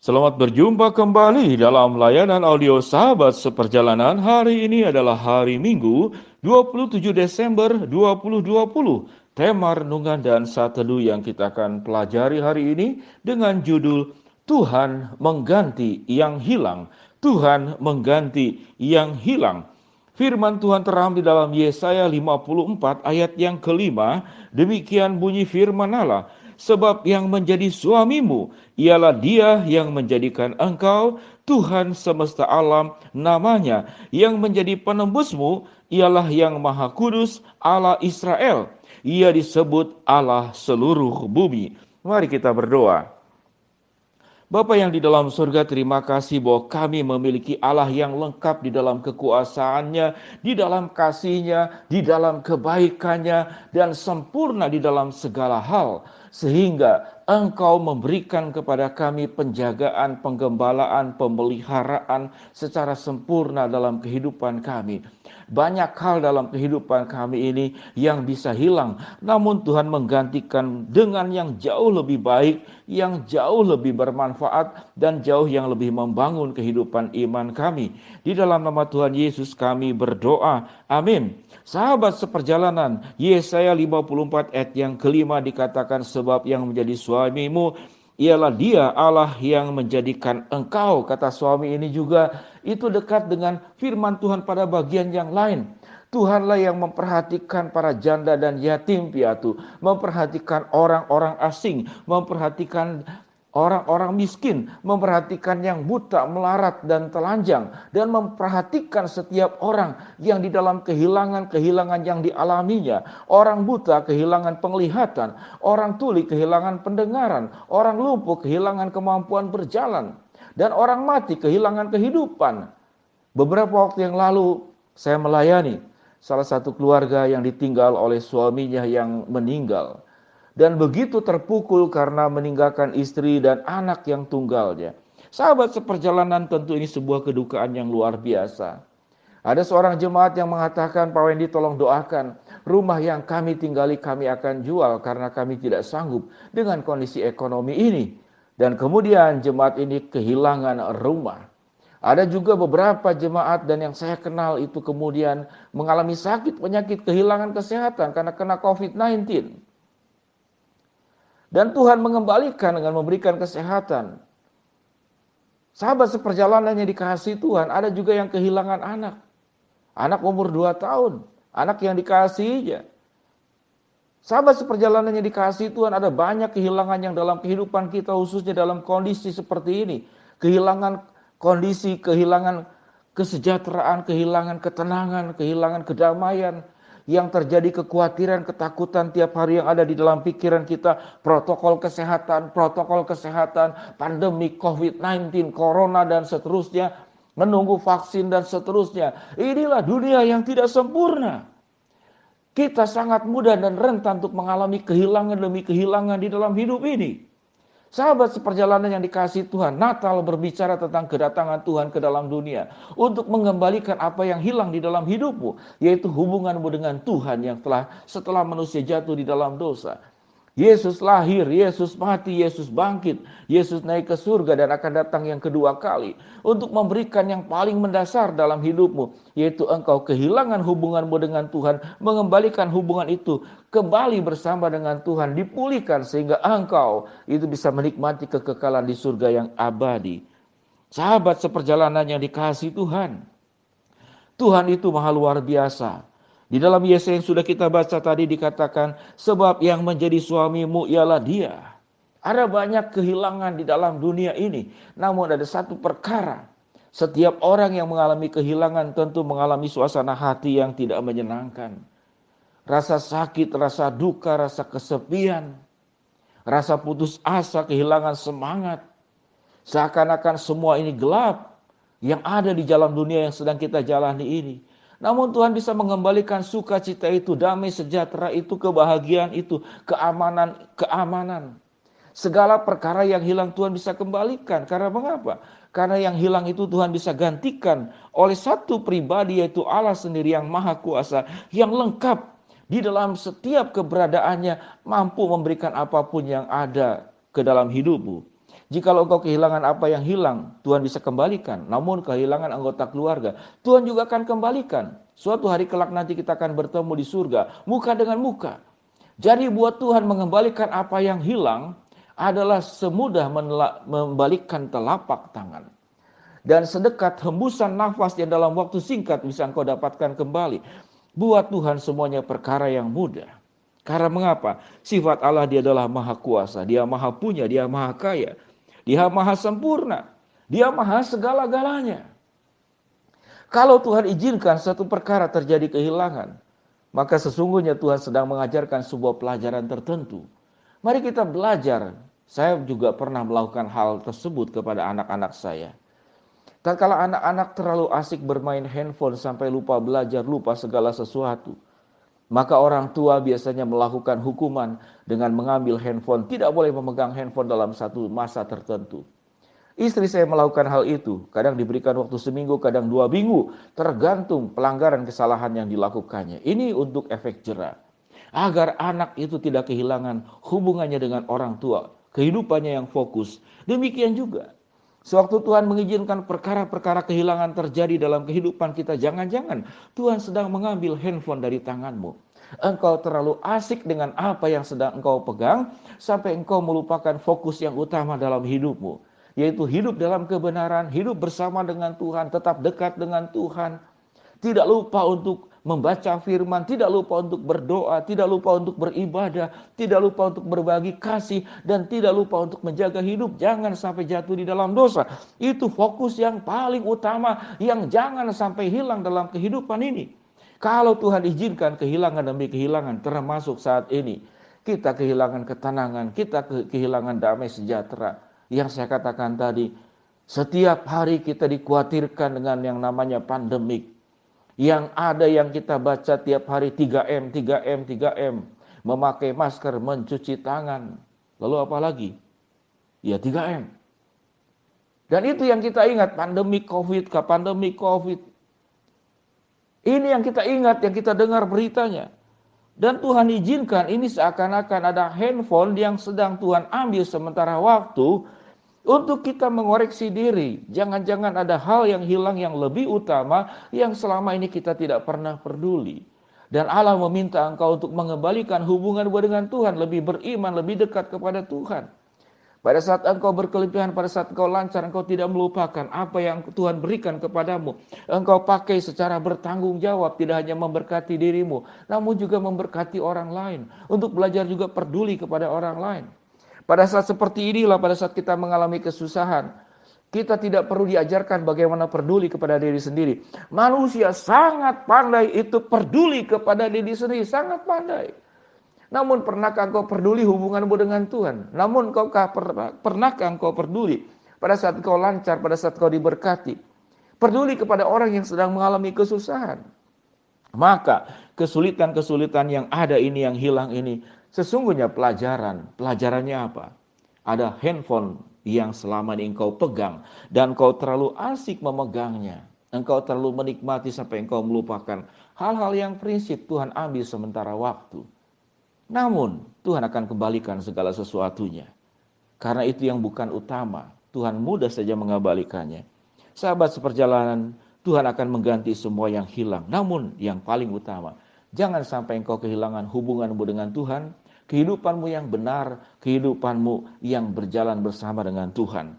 Selamat berjumpa kembali dalam layanan audio Sahabat Seperjalanan. Hari ini adalah hari Minggu, 27 Desember 2020. Tema renungan dan saat teduh yang kita akan pelajari hari ini dengan judul Tuhan mengganti yang hilang. Tuhan mengganti yang hilang. Firman Tuhan terambil dalam Yesaya 54 ayat yang kelima. Demikian bunyi firman Allah. Sebab yang menjadi suamimu ialah Dia yang menjadikan engkau Tuhan semesta alam namanya. Yang menjadi penembusmu ialah Yang Maha Kudus Allah Israel. Ia disebut Allah seluruh bumi. Mari kita berdoa. Bapa yang di dalam surga, terima kasih bahwa kami memiliki Allah yang lengkap di dalam kekuasaannya, di dalam kasihnya, di dalam kebaikannya, dan sempurna di dalam segala hal. Sehingga Engkau memberikan kepada kami penjagaan, penggembalaan, pemeliharaan secara sempurna dalam kehidupan kami. Banyak hal dalam kehidupan kami ini yang bisa hilang, namun Tuhan menggantikan dengan yang jauh lebih baik, yang jauh lebih bermanfaat, dan jauh yang lebih membangun kehidupan iman kami. Di dalam nama Tuhan Yesus kami berdoa. Amin. Sahabat seperjalanan, Yesaya 54 ayat yang kelima dikatakan, sebab yang menjadi suamimu ialah Dia Allah yang menjadikan engkau. Kata suami ini juga itu dekat dengan firman Tuhan pada bagian yang lain. Tuhanlah yang memperhatikan para janda dan yatim piatu, memperhatikan orang-orang asing, memperhatikan orang-orang miskin, memperhatikan yang buta, melarat, dan telanjang, dan memperhatikan setiap orang yang di dalam kehilangan-kehilangan yang dialaminya. Orang buta kehilangan penglihatan, orang tuli kehilangan pendengaran, orang lumpuh kehilangan kemampuan berjalan, dan orang mati kehilangan kehidupan. Beberapa waktu yang lalu saya melayani salah satu keluarga yang ditinggal oleh suaminya yang meninggal. Dan begitu terpukul karena meninggalkan istri dan anak yang tunggalnya. Sahabat seperjalanan, tentu ini sebuah kedukaan yang luar biasa. Ada seorang jemaat yang mengatakan, Pak Wendy tolong doakan, rumah yang kami tinggali kami akan jual karena kami tidak sanggup dengan kondisi ekonomi ini. Dan kemudian jemaat ini kehilangan rumah. Ada juga beberapa jemaat dan yang saya kenal itu kemudian mengalami sakit, penyakit, kehilangan kesehatan karena kena COVID-19. Dan Tuhan mengembalikan dengan memberikan kesehatan. Sahabat seperjalanan yang dikasihi Tuhan, ada juga yang kehilangan anak. Anak umur 2 tahun, anak yang dikasihinya. Sahabat seperjalanan yang dikasihi Tuhan, ada banyak kehilangan yang dalam kehidupan kita, khususnya dalam kondisi seperti ini. Kehilangan kondisi, kehilangan kesejahteraan, kehilangan ketenangan, kehilangan kedamaian. Yang terjadi kekhawatiran, ketakutan tiap hari yang ada di dalam pikiran kita. Protokol kesehatan, pandemi COVID-19, corona dan seterusnya. Menunggu vaksin dan seterusnya. Inilah dunia yang tidak sempurna. Kita sangat mudah dan rentan untuk mengalami kehilangan demi kehilangan di dalam hidup ini. Sahabat seperjalanan yang dikasihi Tuhan, Natal berbicara tentang kedatangan Tuhan ke dalam dunia untuk mengembalikan apa yang hilang di dalam hidupmu, yaitu hubunganmu dengan Tuhan yang telah setelah manusia jatuh di dalam dosa. Yesus lahir, Yesus mati, Yesus bangkit, Yesus naik ke surga dan akan datang yang kedua kali untuk memberikan yang paling mendasar dalam hidupmu, yaitu engkau kehilangan hubunganmu dengan Tuhan, mengembalikan hubungan itu kembali bersama dengan Tuhan, dipulihkan sehingga engkau itu bisa menikmati kekekalan di surga yang abadi. Sahabat seperjalanan yang dikasihi Tuhan, Tuhan itu maha luar biasa. Di dalam Yesaya yang sudah kita baca tadi dikatakan, sebab yang menjadi suamimu ialah Dia. Ada banyak kehilangan di dalam dunia ini, namun ada satu perkara. Setiap orang yang mengalami kehilangan tentu mengalami suasana hati yang tidak menyenangkan. Rasa sakit, rasa duka, rasa kesepian, rasa putus asa, kehilangan semangat. Seakan-akan semua ini gelap yang ada di dalam dunia yang sedang kita jalani ini. Namun Tuhan bisa mengembalikan sukacita itu, damai sejahtera itu, kebahagiaan itu, keamanan. Segala perkara yang hilang Tuhan bisa kembalikan. Karena mengapa? Karena yang hilang itu Tuhan bisa gantikan oleh satu pribadi, yaitu Allah sendiri yang maha kuasa, yang lengkap di dalam setiap keberadaannya, mampu memberikan apapun yang ada ke dalam hidupmu. Jikalau engkau kehilangan apa yang hilang, Tuhan bisa kembalikan. Namun kehilangan anggota keluarga, Tuhan juga akan kembalikan. Suatu hari kelak nanti kita akan bertemu di surga, muka dengan muka. Jadi buat Tuhan mengembalikan apa yang hilang adalah semudah membalikkan telapak tangan. Dan sedekat hembusan nafas yang dalam waktu singkat bisa engkau dapatkan kembali. Buat Tuhan semuanya perkara yang mudah. Karena mengapa? Sifat Allah dia adalah maha kuasa, dia maha punya, dia maha kaya. Dia maha sempurna. Dia maha segala-galanya. Kalau Tuhan izinkan satu perkara terjadi kehilangan, maka sesungguhnya Tuhan sedang mengajarkan sebuah pelajaran tertentu. Mari kita belajar. Saya juga pernah melakukan hal tersebut kepada anak-anak saya. Tatkala anak-anak terlalu asik bermain handphone sampai lupa belajar, lupa segala sesuatu, maka orang tua biasanya melakukan hukuman dengan mengambil handphone. Tidak boleh memegang handphone dalam satu masa tertentu. Istri saya melakukan hal itu. Kadang diberikan waktu seminggu, kadang 2 minggu. Tergantung pelanggaran kesalahan yang dilakukannya. Ini untuk efek jera. Agar anak itu tidak kehilangan hubungannya dengan orang tua. Kehidupannya yang fokus. Demikian juga. Sewaktu Tuhan mengizinkan perkara-perkara kehilangan terjadi dalam kehidupan kita, jangan-jangan Tuhan sedang mengambil handphone dari tanganmu. Engkau terlalu asik dengan apa yang sedang engkau pegang, sampai engkau melupakan fokus yang utama dalam hidupmu. Yaitu hidup dalam kebenaran, hidup bersama dengan Tuhan, tetap dekat dengan Tuhan. Tidak lupa untuk membaca firman, tidak lupa untuk berdoa, tidak lupa untuk beribadah, tidak lupa untuk berbagi kasih, dan tidak lupa untuk menjaga hidup. Jangan sampai jatuh di dalam dosa. Itu fokus yang paling utama yang jangan sampai hilang dalam kehidupan ini. Kalau Tuhan izinkan kehilangan demi kehilangan, termasuk saat ini, kita kehilangan ketenangan, kita kehilangan damai sejahtera. Yang saya katakan tadi, setiap hari kita dikhawatirkan dengan yang namanya pandemik. Yang ada yang kita baca tiap hari 3M, 3M, 3M. Memakai masker, mencuci tangan. Lalu apa lagi? Ya 3M. Dan itu yang kita ingat, pandemi COVID, pandemi COVID. Ini yang kita ingat, yang kita dengar beritanya. Dan Tuhan izinkan ini seakan-akan ada handphone yang sedang Tuhan ambil sementara waktu untuk kita mengoreksi diri. Jangan-jangan ada hal yang hilang yang lebih utama yang selama ini kita tidak pernah peduli. Dan Allah meminta engkau untuk mengembalikan hubunganmu dengan Tuhan, lebih beriman, lebih dekat kepada Tuhan. Pada saat engkau berkelebihan, pada saat engkau lancar, engkau tidak melupakan apa yang Tuhan berikan kepadamu. Engkau pakai secara bertanggung jawab, tidak hanya memberkati dirimu, namun juga memberkati orang lain. Untuk belajar juga peduli kepada orang lain. Pada saat seperti inilah, pada saat kita mengalami kesusahan, kita tidak perlu diajarkan bagaimana peduli kepada diri sendiri. Manusia sangat pandai itu peduli kepada diri sendiri, sangat pandai. Namun pernahkah engkau peduli hubunganmu dengan Tuhan? Namun pernahkah engkau peduli pada saat engkau lancar, pada saat engkau diberkati? Peduli kepada orang yang sedang mengalami kesusahan. Maka kesulitan-kesulitan yang ada ini, yang hilang ini, sesungguhnya pelajaran. Pelajarannya apa? Ada handphone yang selama ini engkau pegang dan engkau terlalu asik memegangnya. Engkau terlalu menikmati sampai engkau melupakan hal-hal yang prinsip Tuhan ambil sementara waktu. Namun Tuhan akan kembalikan segala sesuatunya. Karena itu yang bukan utama. Tuhan mudah saja mengembalikannya. Sahabat seperjalanan, Tuhan akan mengganti semua yang hilang. Namun yang paling utama, jangan sampai engkau kehilangan hubunganmu dengan Tuhan, kehidupanmu yang benar, kehidupanmu yang berjalan bersama dengan Tuhan.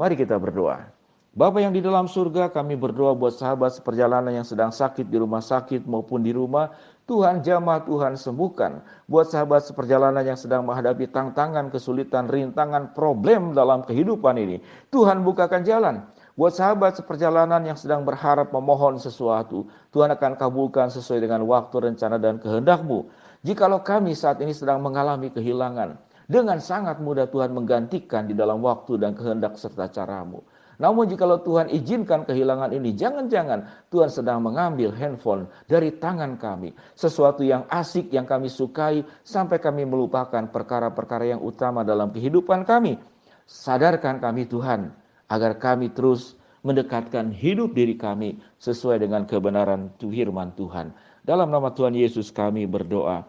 Mari kita berdoa. Bapa yang di dalam surga, kami berdoa buat sahabat seperjalanan yang sedang sakit di rumah sakit maupun di rumah. Tuhan jamah, Tuhan sembuhkan. Buat sahabat seperjalanan yang sedang menghadapi tantangan, kesulitan, rintangan, problem dalam kehidupan ini, Tuhan bukakan jalan. Buat sahabat seperjalanan yang sedang berharap memohon sesuatu, Tuhan akan kabulkan sesuai dengan waktu, rencana, dan kehendak-Mu. Jikalau kami saat ini sedang mengalami kehilangan, dengan sangat mudah Tuhan menggantikan di dalam waktu dan kehendak serta cara-Mu. Namun jikalau Tuhan izinkan kehilangan ini, jangan-jangan Tuhan sedang mengambil handphone dari tangan kami. Sesuatu yang asik, yang kami sukai, sampai kami melupakan perkara-perkara yang utama dalam kehidupan kami. Sadarkan kami Tuhan, agar kami terus mendekatkan hidup diri kami sesuai dengan kebenaran firman Tuhan. Dalam nama Tuhan Yesus kami berdoa.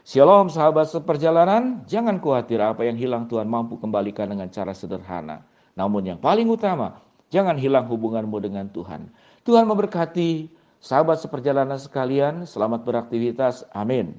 Shalom sahabat seperjalanan, jangan khawatir apa yang hilang Tuhan mampu kembalikan dengan cara sederhana. Namun yang paling utama, jangan hilang hubunganmu dengan Tuhan. Tuhan memberkati sahabat seperjalanan sekalian, selamat beraktivitas, amin.